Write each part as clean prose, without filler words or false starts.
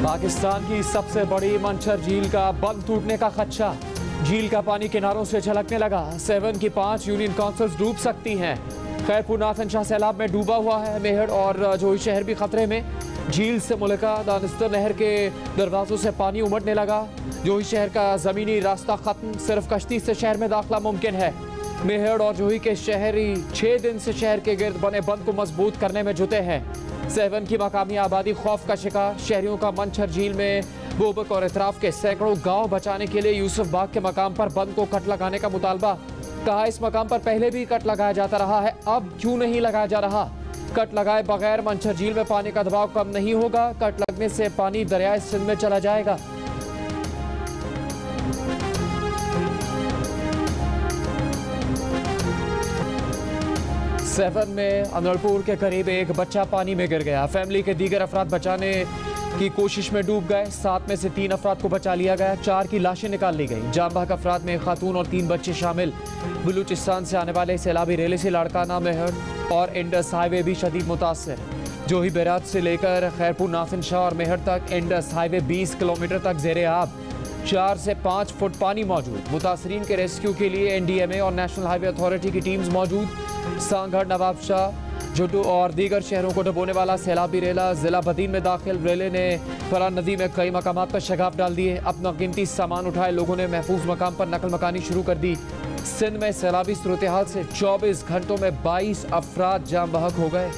पाकिस्तान की सबसे बड़ी मंछर झील का बंद टूटने का खदशा। झील का पानी किनारों से छलकने लगा। 7 की 5 यूनियन काउंसिल्स डूब सकती हैं। खैरपुर नाथन शाह सैलाब में डूबा हुआ है। मेहर और जोही शहर भी खतरे में। झील से मुल्का दानिस्तर नहर के दरवाजों से पानी उमड़ने लगा। जोही शहर का ज़मीनी रास्ता खत्म, सिर्फ कश्ती से शहर में दाखिला मुमकिन है। मेहर और जोही के शहरी 6 दिन से शहर के गिर्द बने बंद को मजबूत करने में जुटे हैं। 7 की मकामी आबादी खौफ का शिकार। शहरियों का मंछर झील में बोबक और इतराफ के सैकड़ों गांव बचाने के लिए यूसुफ बाग के मकाम पर बंद को कट लगाने का मुतालबा। कहा इस मकाम पर पहले भी कट लगाया जाता रहा है, अब क्यों नहीं लगाया जा रहा। कट लगाए बगैर मंछर झील में पानी का दबाव कम नहीं होगा। कट लगने से पानी दरियाए सिंध में चला जाएगा। सेवन में अनलपुर के करीब एक बच्चा पानी में गिर गया। फैमिली के दीगर अफराद बचाने की कोशिश में डूब गए। 7 में से 3 अफराद को बचा लिया गया। 4 की लाशें निकाल ली गई। जान बहक अफराद में खातून और 3 बच्चे शामिल। बलूचिस्तान से आने वाले सैलाबी रेले से लाड़काना, मेहर और इंडस हाईवे भी शदीद मुतासर। जोही बैराज से लेकर खैरपुर नाफिन शाह और मेहर तक इंडस हाईवे 20 किलोमीटर तक ज़ेरे आब। 4 से 5 फुट पानी मौजूद। मुतासरीन के रेस्क्यू के लिए NDMA और नेशनल हाईवे अथॉरिटी की टीम्स मौजूद। सांगढ़, नवाबशाह, झुटू और दीगर शहरों को डुबोने वाला सैलाबी रेला जिला बदीन में दाखिल। रेले ने फरान नदी में कई मकामात पर शगाफ डाल दिए। अपना कीमती सामान उठाए लोगों ने महफूज मकाम पर नकल मकानी शुरू कर दी। सिंध में सैलाबी सूरत हाल से 24 घंटों में 22 अफराद जाम बहक हो गए।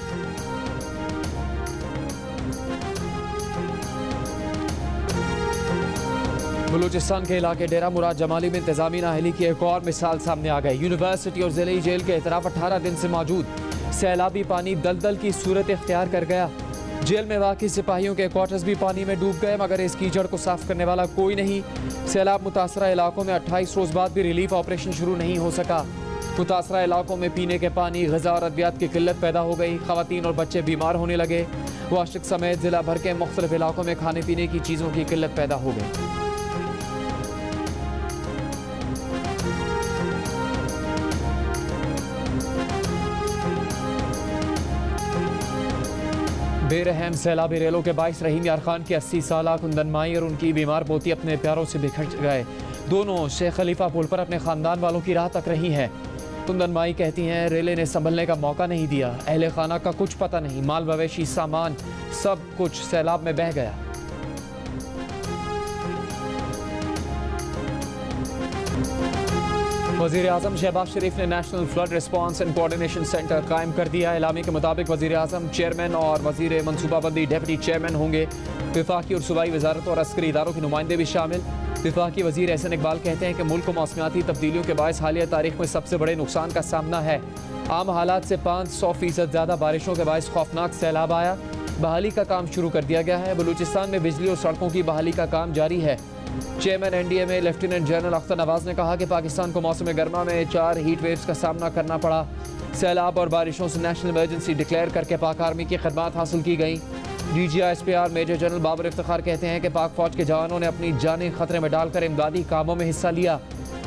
बलूचिस्तान के इलाके डेरा मुराद जमाली में इंतजामी नाअहली की एक और मिसाल सामने आ गई। यूनिवर्सिटी और जिले जेल के इतराफ 18 दिन से मौजूद सैलाबी पानी दलदल की सूरत इख्तियार कर गया। जेल में वाक़ई सिपाहियों के क्वार्टर्स भी पानी में डूब गए, मगर इस कीचड़ को साफ करने वाला कोई नहीं। सैलाब मुतासरा इलाकों में 28 रोज़ बाद भी रिलीफ ऑपरेशन शुरू नहीं हो सका। मुतासरा इलाकों में पीने के पानी, ग़िज़ा और अद्वियात की किल्लत पैदा हो गई। ख़वातीन और बच्चे बीमार होने लगे। वाशिक समेत ज़िला भर के मुख्तलिफ इलाकों में खाने पीने की चीज़ों की किल्लत पैदा हो गई। बेरहम सैलाबी रेलों के 22 रहीम यार खान की 80 साला कुंदन माई और उनकी बीमार पोती अपने प्यारों से बिखर गए। दोनों शेख खलीफा पुल पर अपने ख़ानदान वालों की राह तक रही हैं। कुंदन माई कहती हैं रेले ने संभलने का मौका नहीं दिया। अहले खाना का कुछ पता नहीं। माल मवेशी सामान सब कुछ सैलाब में बह गया। वज़ीर आज़म शहबाज शरीफ ने national flood response and coordination centre कायम कर दिया। एलामी के मुताबिक वज़ीर आज़म चेयरमैन और वज़ीर मनसूबाबंदी डेप्टी चेयरमैन होंगे। वफाकी और सूबाई वजारत और अस्करी इदारों के नुमाइंदे भी शामिल। वफाकी वज़ीर एहसन इकबाल कहते हैं कि मुल्क को मौसमियाती तब्दीलियों के बायस हालिया तारीख में सबसे बड़े नुकसान का सामना है। आम हालात से 500% ज़्यादा बारिशों के बायस खौफनाक सैलाब आया। बहाली का काम शुरू कर दिया गया है। बलूचिस्तान में बिजली और सड़कों की बहाली का काम जारी है। Chairman NDMA lieutenant general Akhtar Nawaz ने कहा कि पाकिस्तान को मौसम गर्मा में 4 हीट वेव्स का सामना करना पड़ा। सैलाब और बारिशों से नेशनल इमरजेंसी डिक्लेयर करके पाक आर्मी की खदमात हासिल की गई। DGI-SPR major general Babar Iftikhar कहते हैं कि पाक फौज के जवानों ने अपनी जानें खतरे में डालकर इमदादी कामों में हिस्सा लिया।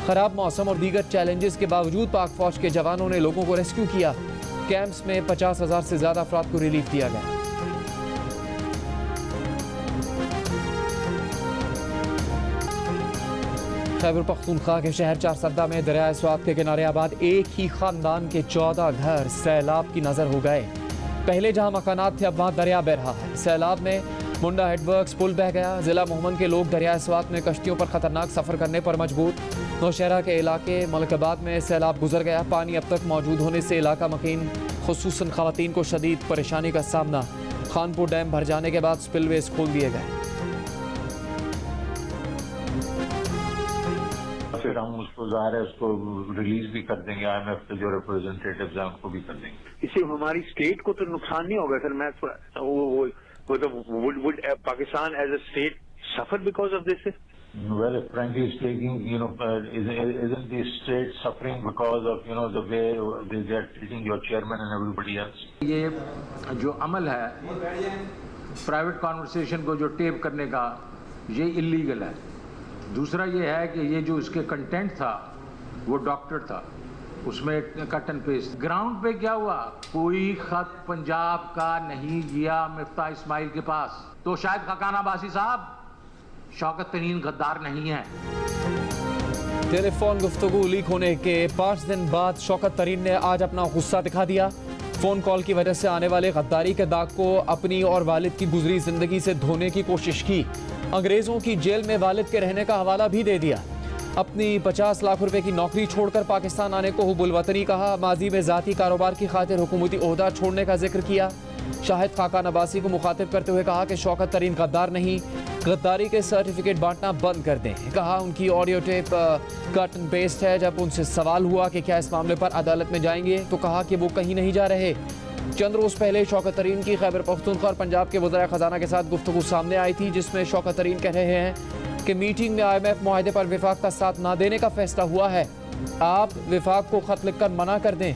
खराब मौसम और दीगर चैलेंजेस के बावजूद पाक फौज के जवानों ने लोगों को रेस्क्यू किया। कैंप्स में 50,000 से ज़्यादा अफराद को रिलीफ दिया गया। खैबर पख्तूनख्वा के शहर चारसद्दा में दरिया स्वात के किनारे आबाद एक ही खानदान के 14 घर सैलाब की नज़र हो गए। पहले जहां मकानात थे अब वहां दरिया बह रहा है। सैलाब में मुंडा हेडवर्क्स पुल बह गया। ज़िला मोहम्मद के लोग दरिया स्वात में कश्तियों पर खतरनाक सफ़र करने पर मजबूर। नौशहरा के इलाके मलकाबाद में सैलाब गुजर गया। पानी अब तक मौजूद होने से इलाका मकीन खुसूसन ख़वातीन को शदीद परेशानी का सामना। खानपुर डैम भर जाने के बाद स्पिलवेज खोल दिए गए। फिर हम उसको ज़ाहिर है उसको रिलीज भी कर देंगे। IMF के जो रिप्रेजेंटेटिव्स हैं उनको भी कर देंगे। इससे हमारी स्टेट को तो नुकसान नहीं होगा सर। मैं would Pakistan as a state suffer because of this? Well, frankly speaking, isn't the state suffering because of the way they are treating your chairman and everybody else? ये जो अमल है प्राइवेट कॉन्वर्सेशन को जो टेप करने का, ये illegal है। दूसरा ये है कि ये जो इसके कंटेंट था वो डॉक्टर था, उसमें कट एंड पेस्ट। ग्राउंड पे क्या हुआ? कोई खत पंजाब का नहीं गया मिफ्ता इस्माइल के पास। तो शायद खाकान अब्बासी साहब शौकत तरीन गद्दार नहीं है। टेलीफोन गुफ्तगू लीक होने के 5 दिन बाद शौकत तरीन ने आज अपना गुस्सा दिखा दिया। फोन कॉल की वजह से आने वाले गद्दारी के दाग को अपनी और वालिद की गुजरी जिंदगी से धोने की कोशिश की। अंग्रेजों की जेल में वालिद के रहने का हवाला भी दे दिया। अपनी 50 लाख रुपए की नौकरी छोड़कर पाकिस्तान आने को हुबुल वतनी कहा। माजी में जाती कारोबार की खातिर हुकूमती ओहदा छोड़ने का जिक्र किया। शाहिद खाकान अब्बासी को मुखातिब करते हुए कहा कि शौकत तरीन गद्दार नहीं, गद्दारी के सर्टिफिकेट बांटना बंद कर दें। कहा उनकी audio tape cut and paste है। जब उनसे सवाल हुआ कि क्या इस मामले पर अदालत में जाएंगे तो कहा कि वो कहीं नहीं जा रहे। चंद रोज़ पहले शौकत तरीन की खैबर पख्तूनख्वा और पंजाब के वज़ीर ख़जाना के साथ गुफ्तगू सामने आई थी, जिसमें शौकत तरीन कह रहे हैं कि मीटिंग में IMF मुआहदे पर विफाक का साथ ना देने का फैसला हुआ है। आप विफाक को खत लिखकर मना कर दें।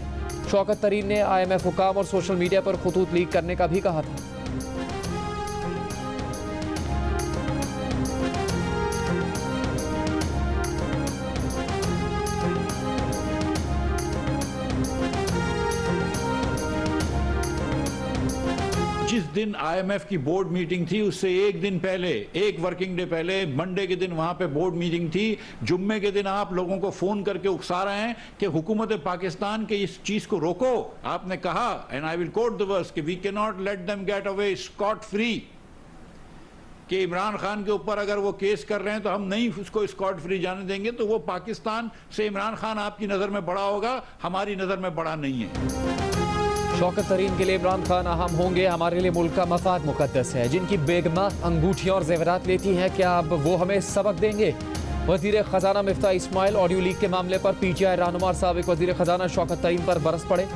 शौकत तरीन ने IMF हुकाम और सोशल मीडिया पर खतूत लीक करने का भी कहा था। जिस दिन IMF की बोर्ड मीटिंग थी उससे एक दिन पहले, एक वर्किंग डे पहले, मंडे के दिन वहां पे बोर्ड मीटिंग थी। जुम्मे के दिन आप लोगों को फोन करके उकसा रहे हैं कि हुकूमत पाकिस्तान के इस चीज को रोको। आपने कहा, and I will quote the verse, कि we can not let them get away scot free, कि इमरान खान के ऊपर अगर वो केस कर रहे हैं तो हम नहीं उसको स्कॉट फ्री जाने देंगे। तो वो पाकिस्तान से इमरान खान आपकी नजर में बड़ा होगा, हमारी नजर में बड़ा नहीं है। शौकत तरीन के लिए इमरान खान अहम होंगे। हमारे लिए मुल्क का मफाद मुकद्दस है। जिनकी बेगमा अंगूठियां और जेवरात लेती हैं, क्या अब वो हमें सबक देंगे? वजीर खजाना मिफ्ता इस्माइल ऑडियो लीक के मामले पर PTI रहनुमा और साबिक वजीर खजाना शौकत तरीन पर बरस पड़े।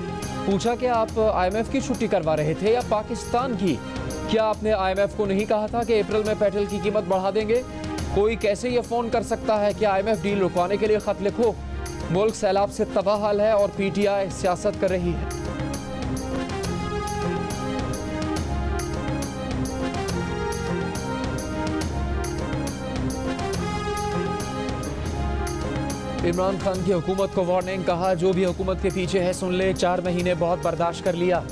पूछा कि आप IMF की छुट्टी करवा रहे थे या पाकिस्तान की? क्या आपने IMF को नहीं कहा था कि अप्रैल में पेट्रोल की कीमत बढ़ा देंगे? कोई कैसे ये फोन कर सकता है कि IMF डील रुकवाने के लिए खत लिखो? मुल्क सैलाब से तबाह हाल है और PTI सियासत कर रही है। इमरान खान की हुकूमत को वार्निंग, कहा जो भी हुकूमत के पीछे है सुन ले। 4 महीने बहुत बर्दाश्त कर लिया।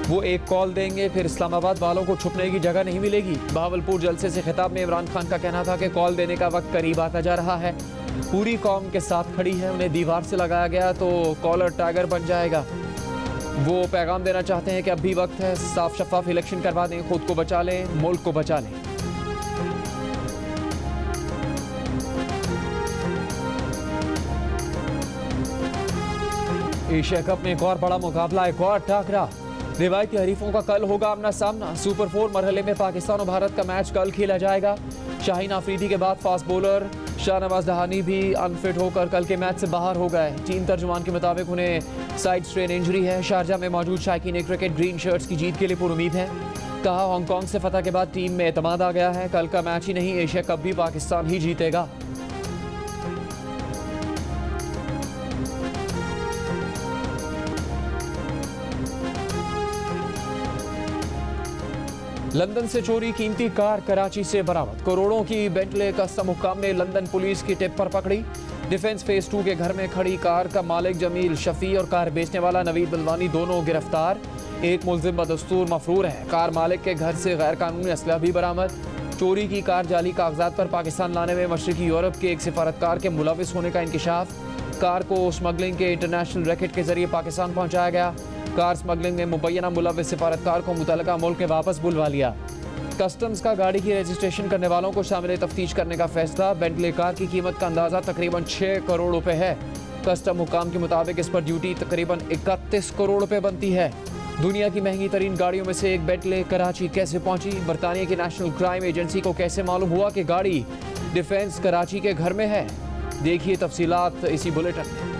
वो एक कॉल देंगे फिर इस्लामाबाद वालों को छुपने की जगह नहीं मिलेगी। बहावलपुर जलसे से खिताब में इमरान खान का कहना था कि कॉल देने का वक्त करीब आता जा रहा है। पूरी कौम के साथ खड़ी है, उन्हें दीवार से लगाया गया तो कॉलर टाइगर बन जाएगा। वो पैगाम देना चाहते हैं कि अब भी वक्त है, साफ शफाफ इलेक्शन करवा दें, खुद को बचा लें, मुल्क को बचा लें। एशिया कप में एक और बड़ा मुकाबला, एक और टाकरा। रिवायती हरीफों का कल होगा आमना सामना। सुपर 4 मरहले में पाकिस्तान और भारत का मैच कल खेला जाएगा। शाहीन आफरीदी के बाद फास्ट बॉलर शाहनवाज दहानी भी अनफिट होकर कल के मैच से बाहर हो गए। टीम तर्जुमान के मुताबिक उन्हें साइड स्ट्रेन इंजरी है। शारजा में मौजूद शायकीन क्रिकेट ग्रीन शर्ट्स की जीत के लिए पुरुमीद है। कहा हांगकांग से फतह के बाद टीम में एतमाद आ गया है। कल का मैच ही नहीं, एशिया कप भी पाकिस्तान ही जीतेगा। लंदन से चोरी कीमती कार कराची से बरामद। करोड़ों की बेंटले कस्टम हुक्काम ने लंदन पुलिस की टिप पर पकड़ी। डिफेंस फेज 2 के घर में खड़ी कार का मालिक जमील शफी और कार बेचने वाला नवीद बिलवानी दोनों गिरफ्तार। एक मुल्जिम बदस्तूर मफरूर है। कार मालिक के घर से गैर कानूनी असलहा भी बरामद। चोरी की कार जाली कागजात पर पाकिस्तान लाने में मशरकी यूरोप के एक सिफारतकार के मुलविस होने का इंकिशाफ। कार को स्मगलिंग के इंटरनेशनल रैकेट के जरिए पाकिस्तान पहुंचाया गया। कार स्मगलिंग में मुबैना मुलविस सिफारतकार को मुतल्लिका मुल्क में वापस बुलवा लिया। कस्टम्स का गाड़ी की रजिस्ट्रेशन करने वालों को शामिल तफ्तीश करने का फैसला। बेंटले कार की कीमत का अंदाजा तकरीबन 6 करोड़ रुपए है। कस्टम हुकाम के मुताबिक इस पर ड्यूटी तकरीबन 31 करोड़ रुपए बनती है। दुनिया की महंगी तरीन गाड़ियों में से एक बेंटले कराची कैसे पहुंची? बरतानिया की नेशनल क्राइम एजेंसी को कैसे मालूम हुआ कि गाड़ी डिफेंस कराची के घर में है? देखिए तफसीलात इसी बुलेटिन में।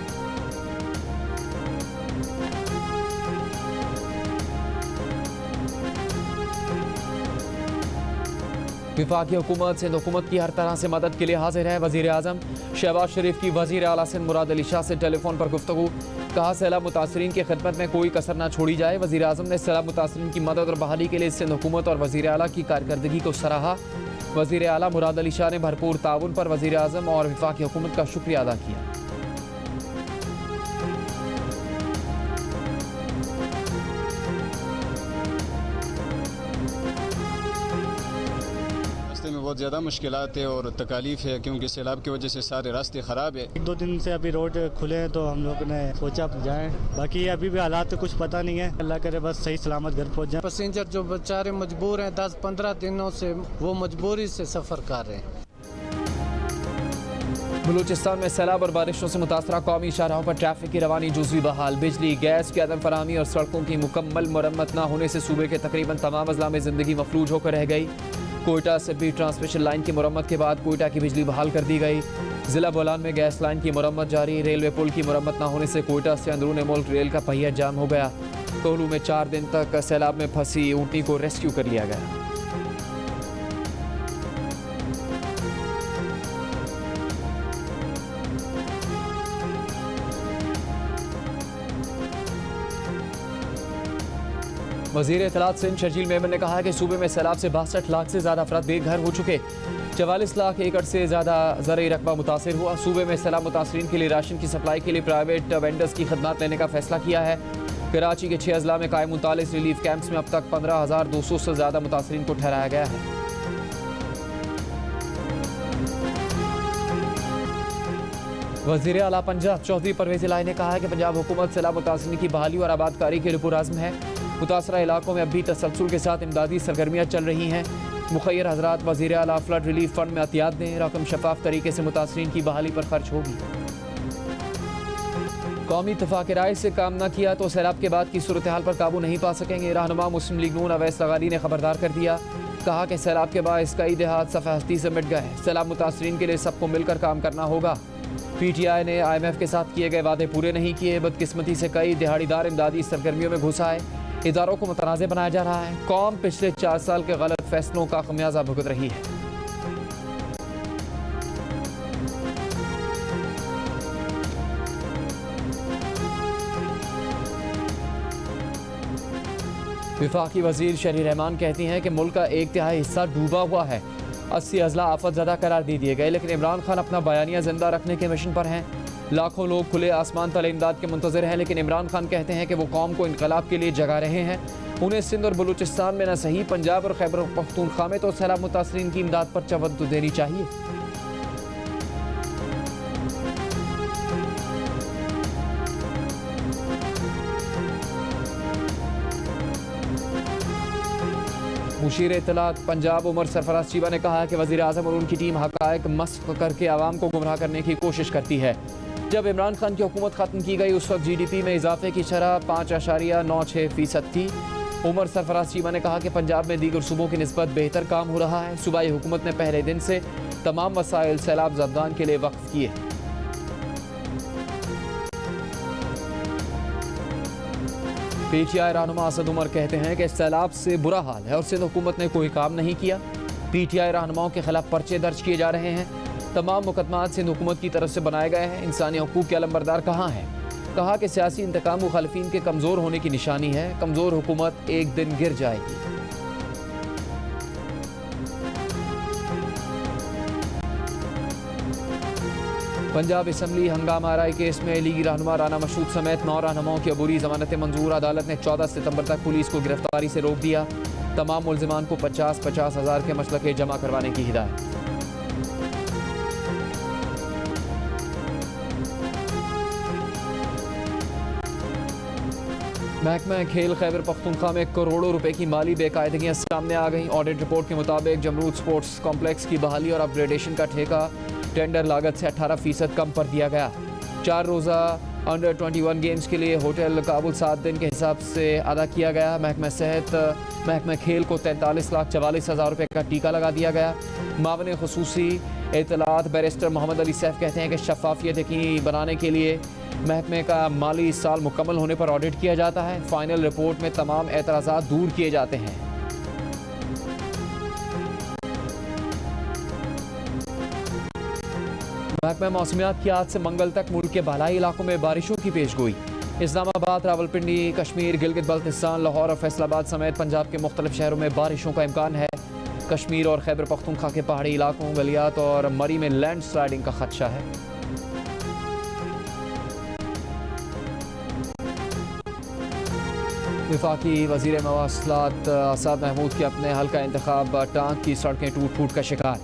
विफाकी हुकूमत सिंध हुकूमत की हर तरह से मदद के लिए हाजिर है। वज़ीर आज़म शहबाज शरीफ की वज़ीर आला सिंध मुराद अली शाह से टेलीफोन पर गुफ्तगू। कहा सैलाब मुतासरीन की खिदमत में कोई कसर न छोड़ी जाए। वज़ीर आज़म ने सैलाब मुतासरीन की मदद और बहाली के लिए सिंध हुकूमत और वज़ीर आला की कारकर्दगी को सराहा। वज़ीर आला मुराद अली शाह ने भरपूर ताउन पर वज़ीर आज़म और विफाकी हुकूमत का शुक्रिया अदा किया। बहुत ज़्यादा मुश्किलात है और तकालीफ है, क्योंकि सैलाब की वजह से सारे रास्ते ख़राब है। 1-2 दिन से अभी रोड खुले हैं तो हम लोग ने सोचा जाएं, बाकी अभी भी हालात तो कुछ पता नहीं है। अल्लाह करे बस सही सलामत घर पहुँच जाए। पैसेंजर जो बेचारे मजबूर हैं 10-15 दिनों से, वो मजबूरी से सफ़र कर रहे हैं। बलूचिस्तान में सैलाब और बारिशों से मुतासरा कौमी शाहराहों पर ट्रैफिक की रवानी जुज़वी बहाल। बिजली, गैस की अदम फराहमी और सड़कों की मुकम्मल मरम्मत न होने से सूबे के तकरीबन तमाम अज़ला में ज़िंदगी मफलूज होकर रह गई। कोयटा से भी ट्रांसमिशन लाइन की मुरम्मत के बाद कोयटा की बिजली बहाल कर दी गई। ज़िला बोलान में गैस लाइन की मुरम्मत जारी। रेलवे पुल की मुरम्मत न होने से कोयटा से अंदरून मुल्क रेल का पहिया जाम हो गया। कोहलू में 4 दिन तक सैलाब में फंसी ऊँटनी को रेस्क्यू कर लिया गया। वज़ीर इत्तलात सिंध शर्जील मेमन ने कहा कि सूबे में सैलाब से 62 लाख से ज़्यादा अफराद बेघर हो चुके। 44 लाख एकड़ से ज़्यादा ज़रई रकबा मुतासिर हुआ। सूबे में सैलाब मुतासरीन के लिए राशन की सप्लाई के लिए प्राइवेट वेंडर्स की खदमात लेने का फैसला किया है। कराची के 6 अजला में कायम 39 रिलीफ कैंप्स में अब तक 15,200 से ज़्यादा मुतासरीन को ठहराया गया है। वज़ीर आला पंजाब चौधरी परवेज़ इलाही ने कहा है कि पंजाब हुकूमत सैलाब मुतासरीन की बहाली और आबादकारी के लिए पुरअज़्म है। मुतासरा इलाकों में अब भी तसलसल के साथ इमदादी सरगर्मियाँ चल रही हैं। मुखय्यर हज़रात वज़ीर आला फ्लड रिलीफ फ़ंड में अतियात दें। रकम शफाफ तरीके से मुतासरीन की बहाली पर खर्च होगी। कौमी इत्तेफ़ाक़ राय से काम न किया तो सैलाब के बाद की सूरत हाल पर काबू नहीं पा सकेंगे। रहनुमा मुस्लिम लीग नून अवैस लगाली ने खबरदार कर दिया। कहा कि सैलाब के बाद कई देहात सफ़ह हस्ती से मिट गए। सैलाब मुतासरीन के लिए सबको मिलकर काम करना होगा। PTI ने IMF के साथ किए गए वादे पूरे नहीं किए। बदकिस्मती से कई दिहाड़ीदार इमदादी सरगर्मियों में घुस आए। इदारों को मुतनाज़ बनाया जा रहा है। कौम पिछले 4 साल के गलत फैसलों का खमियाजा भुगत रही है। विफाकी वज़ीर शहरी रहमान कहती हैं कि मुल्क का 1/3 हिस्सा डूबा हुआ है। 80 अजला आफत ज़दा करार दे दिए गए, लेकिन इमरान खान अपना बयानिया जिंदा रखने के मिशन पर हैं। लाखों लोग खुले आसमान तले इमदाद के मुंतज़िर हैं, लेकिन इमरान खान कहते हैं कि वो कौम को इनकलाब के लिए जगा रहे हैं। उन्हें सिंध और बलूचिस्तान में न सही पंजाब और खैबर पख्तूनख्वा में तो सैलाब मुतासरीन की इमदाद पर तवज्जो देनी चाहिए। मुशीर इत्तलात पंजाब उमर सरफराज चीबा ने कहा कि वज़ीर आज़म और उनकी टीम हक़ाइक़ मस्ख़ करके आवाम को गुमराह करने की कोशिश करती है। जब इमरान खान की हुकूमत ख़त्म की गई उस वक्त GDP में इजाफे की शरह 5.96% थी। उमर सरफराज चीबा ने कहा कि पंजाब में दीगर सूबों की निस्बत बेहतर काम हो रहा है। सूबाई हुकूमत ने पहले दिन से तमाम वसाइल सैलाब ज़दगान के लिए वक्फ किए। PTI रहनुमा असद उमर कहते हैं कि सैलाब से बुरा हाल है और सिंध हुकूमत ने कोई काम नहीं किया। PTI रहनुमाओं के खिलाफ पर्चे दर्ज किए जा रहे हैं। तमाम मुकदमात सिंध हुकूमत की तरफ से बनाए गए हैं। इंसानी हकूक़ के अलमबरदार कहाँ हैं? कहा कि सियासी इंतकाम मुखालिफिन के कमज़ोर होने की निशानी है। कमज़ोर हुकूमत एक दिन गिर जाएगी। पंजाब असम्बली हंगामा आराई केस में लीगी रहनुमा राना मशहूद समेत 9 रहनुमाओं की अबूरी जमानत मंजूर। अदालत ने 14 सितंबर तक पुलिस को गिरफ्तारी से रोक दिया। तमाम मुल्जिमान को 50-50 हज़ार के मशलके जमा करवाने की हिदायत। महकमा खेल खैबर पख्तूनख्वा में करोड़ों रुपए की माली बेकायदगियां सामने आ गईं। ऑडिट रिपोर्ट के मुताबिक जमरूद स्पोर्ट्स कॉम्प्लेक्स की बहाली और अपग्रेडेशन का ठेका टेंडर लागत से 18% कम कर दिया गया। 4 रोज़ा अंडर 21 गेम्स के लिए होटल काबुल 7 दिन के हिसाब से अदा किया गया। महकमा खेल को 43,44,000 रुपये का टीका लगा दिया गया। मावन खुसूसी इत्तलात बैरिस्टर मोहम्मद अली सैफ कहते हैं कि शफाफियत यकीनी बनाने के लिए महकमे का माली साल मुकम्मल होने पर ऑडिट किया जाता है। फाइनल रिपोर्ट में तमाम एतराज़ात दूर किए जाते हैं। महकमा मौसमियात की आज से मंगल तक मुल्क के बालाई इलाकों में बारिशों की पेशगोई। इस्लामाबाद, रावलपिंडी, कश्मीर, गिलगित बल्तिस्तान, लाहौर और फैसलाबाद समेत पंजाब के मुख्तलिफ शहरों में बारिशों का इम्कान है। कश्मीर और खैबर पख्तूनख्वा के पहाड़ी इलाकों, गलियात और मरी में लैंड स्लाइडिंग का खदशा है। वफाकी वज़ीर मवासलात आसाद महमूद के अपने हल्का इंतखाब टांग की सड़कें टूट फूट का शिकार।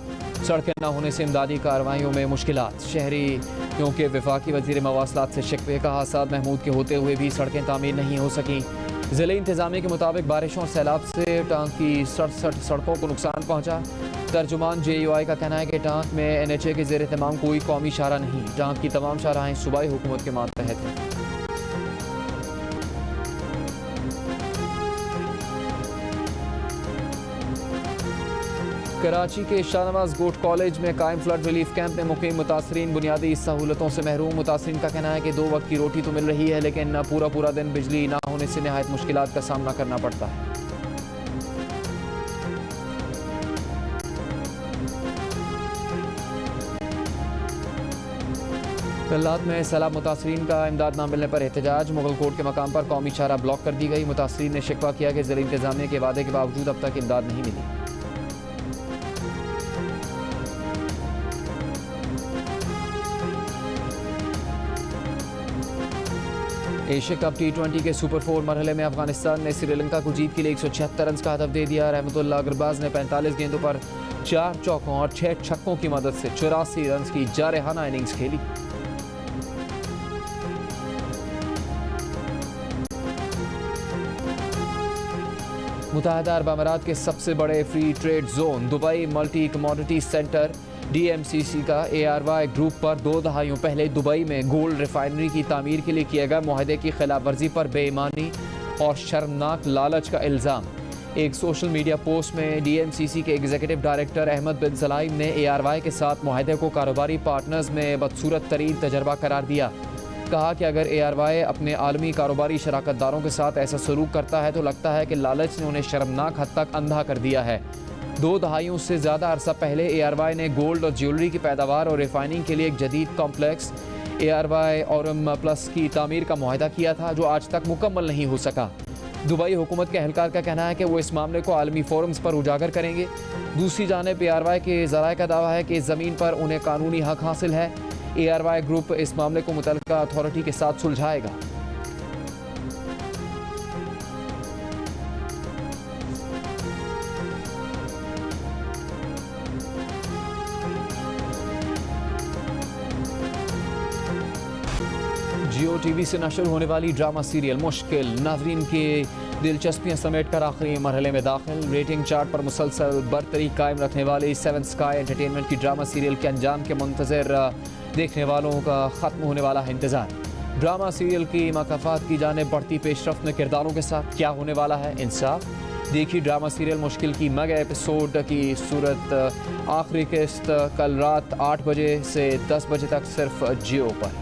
सड़कें न होने से इमदादी कार्रवाइयों में मुश्किलात। शहरी क्योंकि वफाकी वज़ीर मवासलात से शिकवे का आसाद महमूद के होते हुए भी सड़कें तामीर नहीं हो सकीं। ज़िले इंतज़ामिया के मुताबिक बारिशों और सैलाब से टांग की 67 सड़कों को नुकसान पहुँचा। तर्जुमान JUI का कहना है कि टांग में NHA के ज़ेर तमाम कोई कौमी शाहरा नहीं। टांग की तमाम शाहराएँ सूबाई हुकूमत के मातहत हैं। कराची के शाहनवाज गोट कॉलेज में कायम फ्लड रिलीफ कैंप में मुकीम मुतासरीन बुनियादी सहूलतों से महरूम। मुतासरीन का कहना है कि 2 वक्त की रोटी तो मिल रही है, लेकिन पूरा दिन बिजली ना होने से नहायत मुश्किलात का सामना करना पड़ता है। कल्लात में सैलाब मुतासरीन का इमदाद न मिलने पर एहतजाज। मुगल कोर्ट के मकाम पर कौमी शाहरा ब्लॉक कर दी गई। मुतासरीन ने शिकवा किया कि ज़िला इंतज़ामिया के वादे के बावजूद अब तक इमदाद नहीं मिली। एशिया कप T20 के सुपर 4 मरहले में अफगानिस्तान ने श्रीलंका को जीत के लिए 176 रन का हदफ दे दिया। रहमतुल्लाह अग्रबाज ने 45 गेंदों पर 4 चौकों और 6 छक्कों की मदद से 84 रन की जारहाना इनिंग्स खेली। मुत्तहिदा अरब अमीरात के सबसे बड़े free trade zone Dubai multi commodity centre DMCC का ARY ग्रुप पर 2 दहाइयों पहले दुबई में गोल्ड रिफाइनरी की तामीर के लिए किए गए मुआहदे की खिलाफ वर्जी पर बेईमानी और शर्मनाक लालच का इल्ज़ाम। एक सोशल मीडिया पोस्ट में DMCC के एग्जीक्यूटिव डायरेक्टर अहमद बिन सलाइम ने ARY के साथ मुआहदे को कारोबारी पार्टनर्स में बदसूरत तरीन तजर्बा करार दिया। कहा कि अगर ARY अपने आलमी कारोबारी शराकतदारों के साथ ऐसा सलूक करता है तो लगता है कि लालच ने उन्हें शर्मनाक हद तक अंधा कर दिया है। 2 दहाइयों से ज़्यादा अरसा पहले ARY ने गोल्ड और ज्वेलरी की पैदावार और रिफाइनिंग के लिए एक जदीद कॉम्प्लेक्स ARY ऑरम प्लस की तामीर का मुआहदा किया था, जो आज तक मुकम्मल नहीं हो सका। दुबई हुकूमत के एहलकार का कहना है कि वो इस मामले को आलमी फोरम्स पर उजागर करेंगे। दूसरी जानिब ARY के ज़राए का दावा है कि इस ज़मीन पर उन्हें कानूनी हक हासिल है। ARY ग्रुप इस मामले को मुतल्लिका अथॉरिटी के साथ सुलझाएगा। जियो TV से नशर होने वाली ड्रामा सीरियल मुश्किल नाज़रीन की दिलचस्पियां समेट कर आखिरी मरहले में दाखिल। रेटिंग चार्ट पर मुसलसल बरतरी कायम रखने वाली 7 स्काई एंटरटेनमेंट की ड्रामा सीरियल के अंजाम के मुंतज़िर देखने वालों का ख़त्म होने वाला है इंतज़ार। ड्रामा सीरियल की मकाफात की जाने बढ़ती पेशरफ्त में किरदारों के साथ क्या होने वाला है इंसाफ। देखिए ड्रामा सीरियल मुश्किल की मेगा एपिसोड की सूरत आखिरी किस्त कल रात 8 बजे से 10 बजे तक सिर्फ जियो पर।